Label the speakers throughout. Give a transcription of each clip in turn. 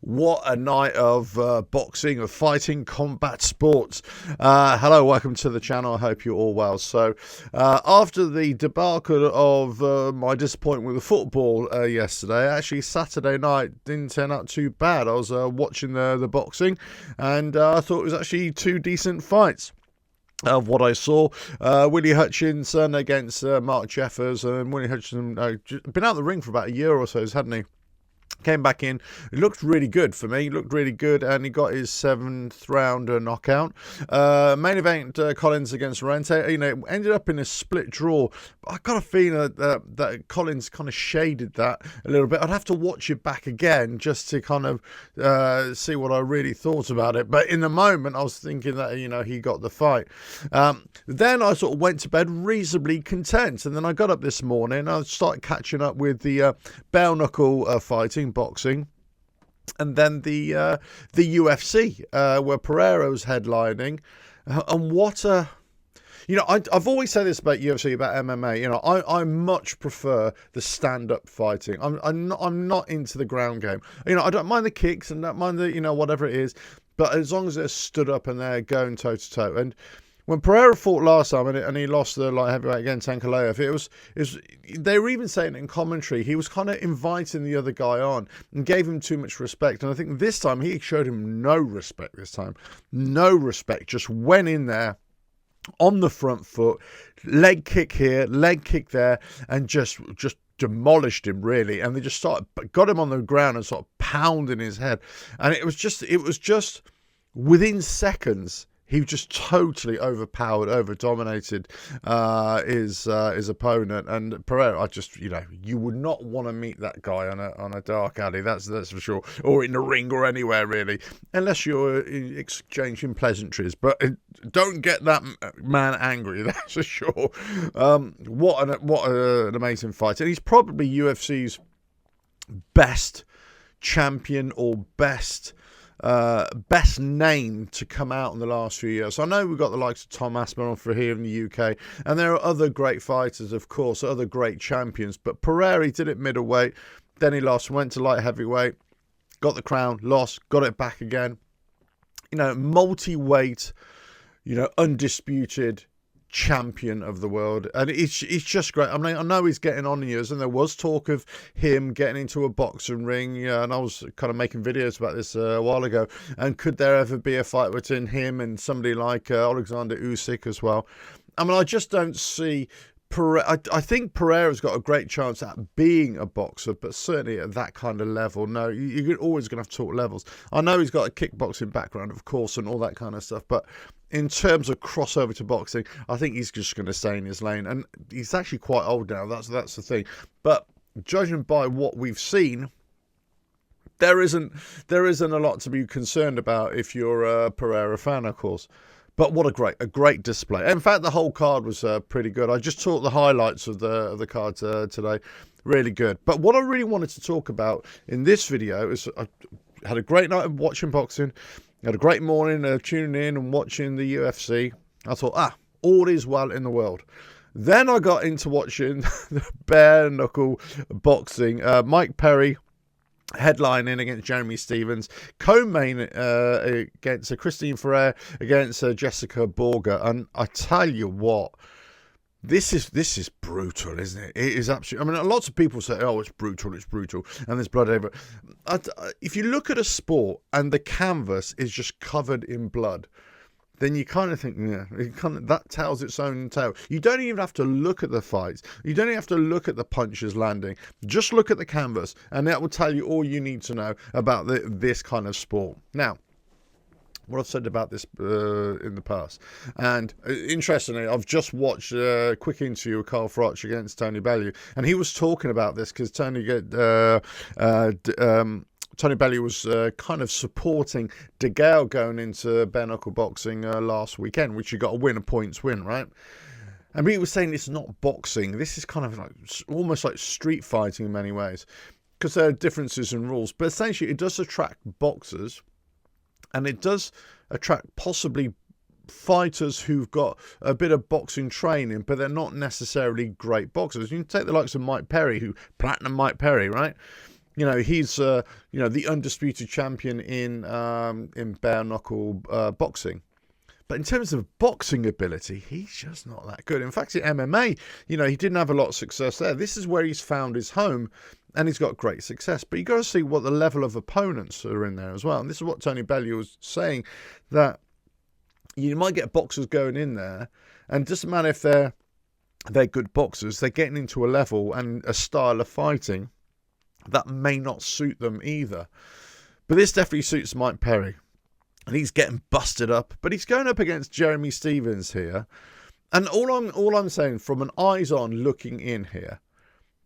Speaker 1: What a night of boxing, of fighting, combat sports. Hello, welcome to the channel. I hope you're all well. So, after the debacle of my disappointment with the football yesterday, actually Saturday night didn't turn out too bad. I was watching the boxing, and I thought it was actually two decent fights. Of what I saw, Willy Hutchinson against Mark Jeffers, and Willy Hutchinson been out of the ring for about a year or so, hadn't he? Came back in. It looked really good for me. He looked really good, and he got his 7th round knockout. Main event, Collins against Rente. Ended up in a split draw. But I got a feeling that Collins kind of shaded that a little bit. I'd have to watch it back again just to kind of see what I really thought about it. But in the moment, I was thinking that he got the fight. Then I sort of went to bed reasonably content, and then I got up this morning. I started catching up with the bare knuckle fighting. Boxing, and then the UFC where Pereira was headlining, and what a I've always said this about UFC, about MMA. I much prefer the stand-up fighting. I'm not into the ground game. I don't mind the kicks and don't mind the whatever it is, but as long as they're stood up and they're going toe to toe. And when Pereira fought last time and he lost the light heavyweight against Ankalaev, it was they were even saying in commentary he was kind of inviting the other guy on and gave him too much respect. And I think this time he showed him no respect. No respect. Just went in there on the front foot, leg kick here, leg kick there, and just demolished him really. And they just got him on the ground and started pounding his head. And it was just within seconds. He just totally overpowered, over-dominated his opponent. And Pereira, you would not want to meet that guy on a dark alley, that's for sure, or in the ring or anywhere really, unless you're exchanging pleasantries. But don't get that man angry, that's for sure. What an amazing fight, and he's probably UFC's best champion or best name to come out in the last few years. So I know we've got the likes of Tom Aspinall for here in the UK, and there are other great fighters, of course, other great champions, but Pereira did it middleweight, then he lost, went to light heavyweight, got the crown, lost, got it back again. Multi-weight, undisputed champion of the world, and it's just great. I mean, I know he's getting on in years, and there was talk of him getting into a boxing ring, and I was kind of making videos about this a while ago, and could there ever be a fight between him and somebody like Alexander Usyk as well? I mean, I just don't see I think Pereira's got a great chance at being a boxer, but certainly at that kind of level, no, you're always going to have to talk levels. I know he's got a kickboxing background, of course, and all that kind of stuff, but in terms of crossover to boxing, I think he's just going to stay in his lane, and he's actually quite old now, that's the thing. But judging by what we've seen, there isn't a lot to be concerned about if you're a Pereira fan, of course. But what a great display. In fact, the whole card was pretty good. I just taught the highlights of the card today. Really good. But what I really wanted to talk about in this video is I had a great night of watching boxing. I had a great morning tuning in and watching the UFC. I thought, all is well in the world. Then I got into watching the bare knuckle boxing. Mike Perry headlining against Jeremy Stephens, co-main against Christine Ferrer against Jessica Borger, and I tell you what, this is brutal, isn't it? It is absolutely. I mean, lots of people say, "Oh, it's brutal," and there's blood over. If you look at a sport and the canvas is just covered in blood, then you kind of think, that tells its own tale. You don't even have to look at the fights. You don't even have to look at the punches landing. Just look at the canvas, and that will tell you all you need to know about this kind of sport. Now, what I've said about this in the past, and interestingly, I've just watched a quick interview with Carl Froch against Tony Bellew, and he was talking about this because Tony Bellew was kind of supporting De Gale going into bare knuckle boxing last weekend, which he got a points win, right? And he was saying this is not boxing. This is kind of like almost like street fighting in many ways, because there are differences in rules. But essentially, it does attract boxers, and it does attract possibly fighters who've got a bit of boxing training, but they're not necessarily great boxers. You can take the likes of Mike Perry, platinum Mike Perry, right? He's the undisputed champion in bare knuckle boxing. But in terms of boxing ability, he's just not that good. In fact, in MMA, he didn't have a lot of success there. This is where he's found his home, and he's got great success. But you got to see what the level of opponents are in there as well. And this is what Tony Bellew was saying, that you might get boxers going in there, and it doesn't matter if they're good boxers, they're getting into a level and a style of fighting that may not suit them either. But this definitely suits Mike Perry. And he's getting busted up, but he's going up against Jeremy Stephens here. And all I'm saying, from an eyes-on looking in here,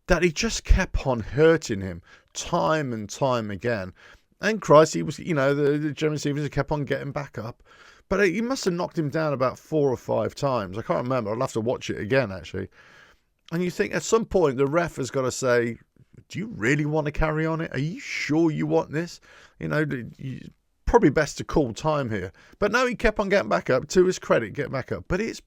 Speaker 1: that he just kept on hurting him time and time again. And Christ, he was, the Jeremy Stephens kept on getting back up. But he must have knocked him down about 4 or 5 times. I can't remember. I'll have to watch it again, actually. And you think at some point the ref has got to say, do you really want to carry on it? Are you sure you want this? Probably best to call time here. But no, he kept on getting back up. To his credit, get back up. But it's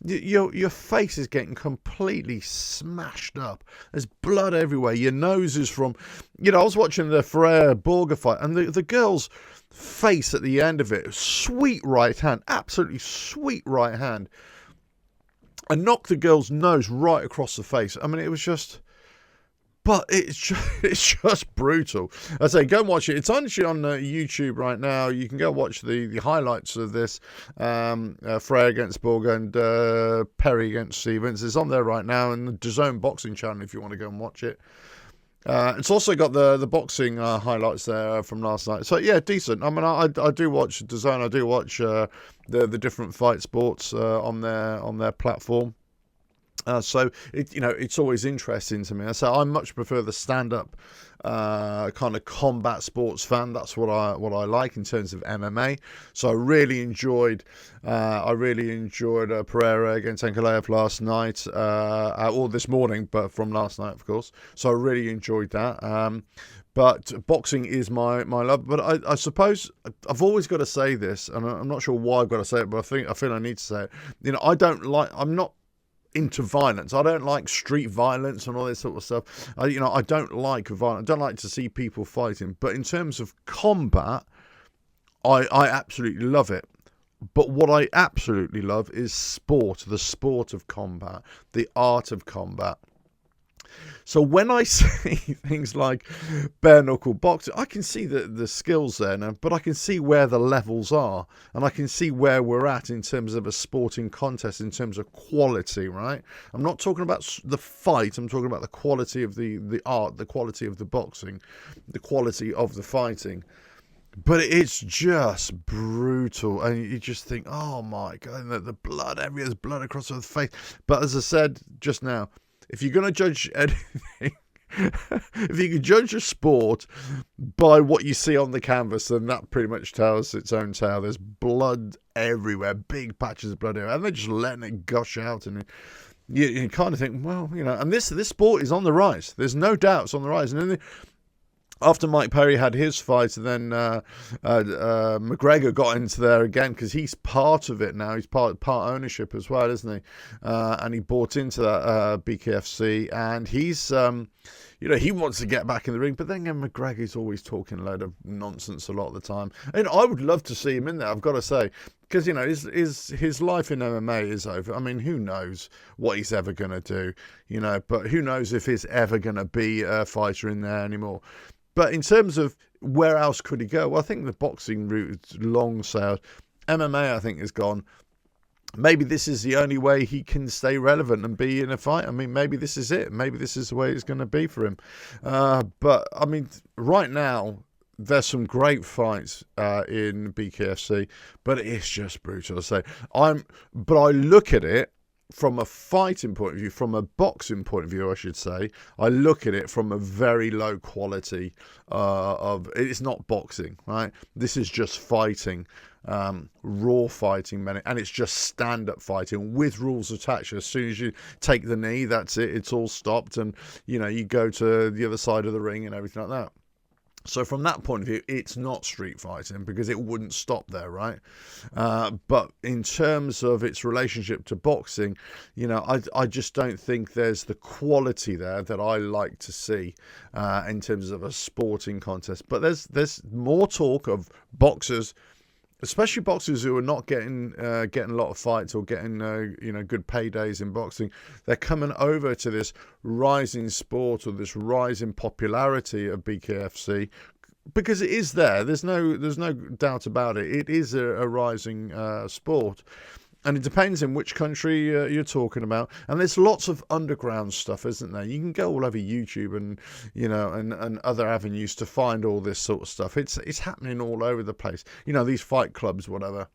Speaker 1: your face is getting completely smashed up. There's blood everywhere. Your nose is from... I was watching the Pereira Borga fight, and the girl's face at the end of it, sweet right hand, absolutely sweet right hand, and knocked the girl's nose right across the face. I mean, it was just... But it's just brutal. I say, go and watch it. It's actually on YouTube right now. You can go watch the highlights of this. Frey against Borga and Perry against Stephens. It's on there right now, and the DAZN boxing channel if you want to go and watch it. It's also got the boxing highlights there from last night. So yeah, decent. I mean, I do watch DAZN. I do watch the different fight sports on their platform. So it's always interesting to me. So I much prefer the stand-up kind of combat sports fan. That's what I like in terms of MMA. So I really enjoyed Pereira against Ankalaev last night, or this morning, but from last night, of course. So I really enjoyed that. But boxing is my love. But I suppose I've always got to say this, and I'm not sure why I've got to say it, but I feel I need to say it. I'm not into violence. I don't like street violence and all this sort of stuff. I don't like violence. I don't like to see people fighting. But in terms of combat, I absolutely love it. But what I absolutely love is sport, the sport of combat, the art of combat. So when I see things like bare knuckle boxing, I can see the skills there now, but I can see where the levels are, and I can see where we're at in terms of a sporting contest, in terms of quality, right? I'm not talking about the fight, I'm talking about the quality of the art, the quality of the boxing, the quality of the fighting. But it's just brutal, and you just think, oh my God, the blood, there's blood across the face. But as I said just now, if you're going to judge anything, if you can judge a sport by what you see on the canvas, then that pretty much tells its own tale. There's blood everywhere, big patches of blood everywhere, and they're just letting it gush out. And you kind of think, well, and this sport is on the rise. There's no doubt it's on the rise. And then after Mike Perry had his fight, and then McGregor got into there again, because he's part of it now. He's part ownership as well, isn't he? And he bought into that BKFC, and he's he wants to get back in the ring. But then again, McGregor's always talking a load of nonsense a lot of the time. And I would love to see him in there, I've got to say, because his life in MMA is over. I mean, who knows what he's ever going to do, but who knows if he's ever going to be a fighter in there anymore. But in terms of where else could he go, well, I think the boxing route is long sailed. MMA, I think, is gone. Maybe this is the only way he can stay relevant and be in a fight. I mean, maybe this is it. Maybe this is the way it's going to be for him. But, I mean, right now, there's some great fights in BKFC, but it's just brutal to say. But I look at it from a fighting point of view, from a boxing point of view, I should say. I look at it from a very low quality it's not boxing, right? This is just fighting, raw fighting, and it's just stand-up fighting with rules attached. As soon as you take the knee, that's it. It's all stopped, and you go to the other side of the ring and everything like that. So from that point of view, it's not street fighting because it wouldn't stop there, right? But in terms of its relationship to boxing, you know, I just don't think there's the quality there that I like to see in terms of a sporting contest. But there's more talk of boxers, especially boxers who are not getting a lot of fights or getting good paydays in boxing. They're coming over to this rising sport or this rising popularity of BKFC because it is there. There's no doubt about it. It is a rising sport. And it depends in which country you're talking about. And there's lots of underground stuff, isn't there? You can go all over YouTube and, you know, and other avenues to find all this sort of stuff. It's happening all over the place. You know, these fight clubs, whatever.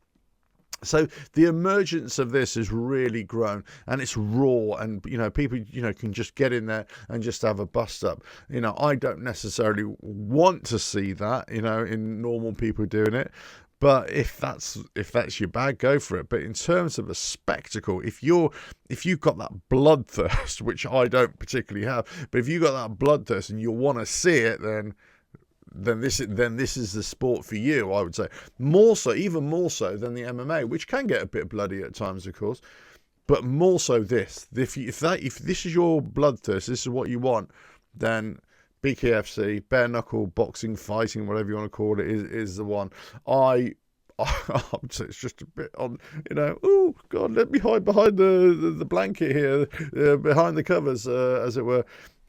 Speaker 1: So the emergence of this has really grown, and it's raw, and you know, people, you know, can just get in there and just have a bust up. You know, I don't necessarily want to see that, you know, in normal people doing it. But if that's your bag, go for it. But in terms of a spectacle, if you've got that bloodthirst, which I don't particularly have, but if you've got that bloodthirst and you want to see it, then this is the sport for you, I would say. More so, even more so than the MMA, which can get a bit bloody at times, of course. But more so this. If this is your bloodthirst, this is what you want, then BKFC, bare knuckle boxing, fighting, whatever you want to call it, is the one. It's just a bit on, you know. Oh God, let me hide behind the blanket here, behind the covers, as it were.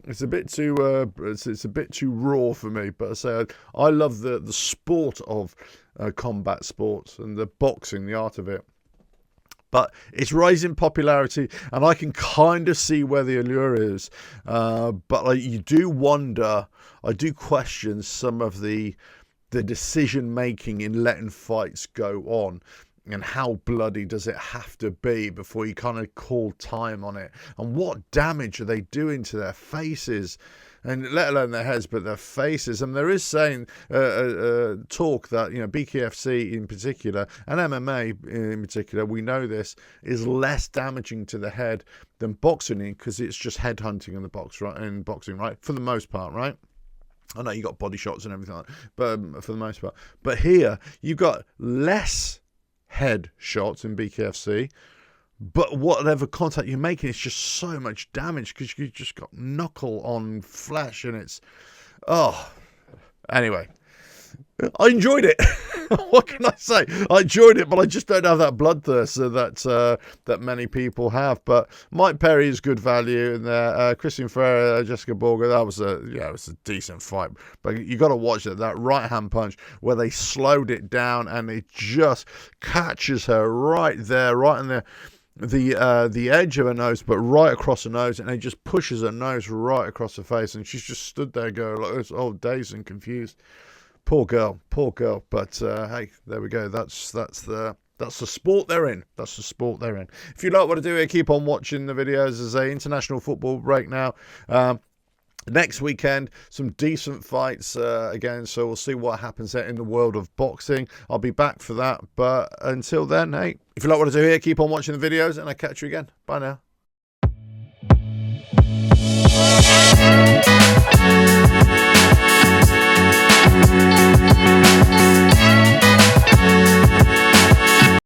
Speaker 1: It's a bit too it's a bit too raw for me. But I say I love the sport of combat sports and the boxing, the art of it. But it's rising popularity, and I can kind of see where the allure is. But you do wonder, I do question some of the decision making in letting fights go on, and how bloody does it have to be before you kind of call time on it, and what damage are they doing to their faces, and let alone their heads, but their faces. And there is saying talk that, you know, BKFC in particular and MMA in particular, we know this, is less damaging to the head than boxing, because it's just head hunting in the box, right? In boxing, right, for the most part, right? I know you got body shots and everything like that, but for the most part. But here you've got less head shots in BKFC, but whatever contact you're making, it's just so much damage because you just got knuckle on flesh, and it's anyway, I enjoyed it. What can I say? I enjoyed it, but I just don't have that bloodthirst that many people have. But Mike Perry is good value in there. Christian Pereira, Jessica Borger, that was it was a decent fight. But you got to watch it. That right hand punch where they slowed it down and it just catches her right there, right in the edge of her nose, but right across her nose, and it just pushes her nose right across her face, and she's just stood there going like this, all dazed and confused. Poor girl. But hey, there we go. That's the sport they're in. That's the sport they're in. If you like what I do here, keep on watching the videos. There's a international football break now. Next weekend, some decent fights again, so we'll see what happens there in the world of boxing. I'll be back for that. But until then, hey, if you like what I do here, keep on watching the videos, and I'll catch you again. Bye now.